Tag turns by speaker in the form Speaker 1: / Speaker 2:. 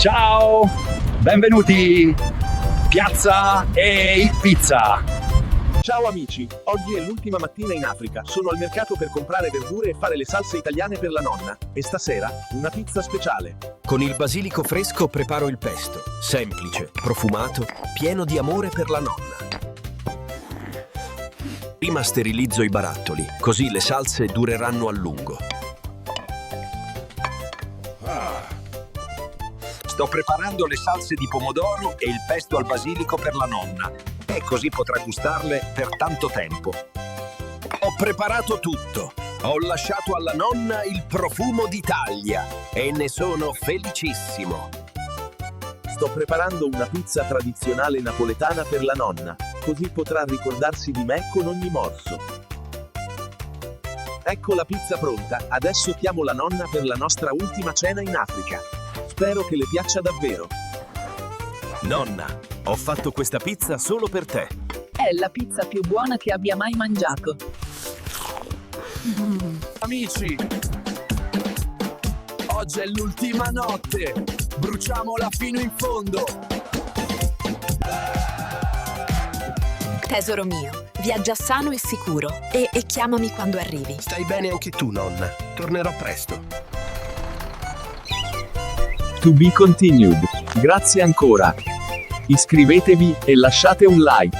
Speaker 1: Ciao, benvenuti, Piazza e Pizza.
Speaker 2: Ciao amici, oggi è l'ultima mattina in Africa, sono al mercato per comprare verdure e fare le salse italiane per la nonna. E stasera, una pizza speciale.
Speaker 3: Con il basilico fresco preparo il pesto, semplice, profumato, pieno di amore per la nonna. Prima sterilizzo i barattoli, così le salse dureranno a lungo. Sto preparando le salse di pomodoro e il pesto al basilico per la nonna, e così potrà gustarle per tanto tempo. Ho preparato tutto. Ho lasciato alla nonna il profumo d'Italia e ne sono felicissimo.
Speaker 2: Sto preparando una pizza tradizionale napoletana per la nonna, così potrà ricordarsi di me con ogni morso. Ecco la pizza pronta, adesso chiamo la nonna per la nostra ultima cena in Africa. Spero che le piaccia davvero.
Speaker 3: Nonna, ho fatto questa pizza solo per te.
Speaker 4: È la pizza più buona che abbia mai mangiato.
Speaker 5: Amici, oggi è l'ultima notte, bruciamola fino in fondo.
Speaker 6: Tesoro mio, viaggia sano e sicuro e chiamami quando arrivi.
Speaker 3: Stai bene anche tu, nonna. Tornerò presto.
Speaker 1: To be continued. Grazie ancora. Iscrivetevi e lasciate un like.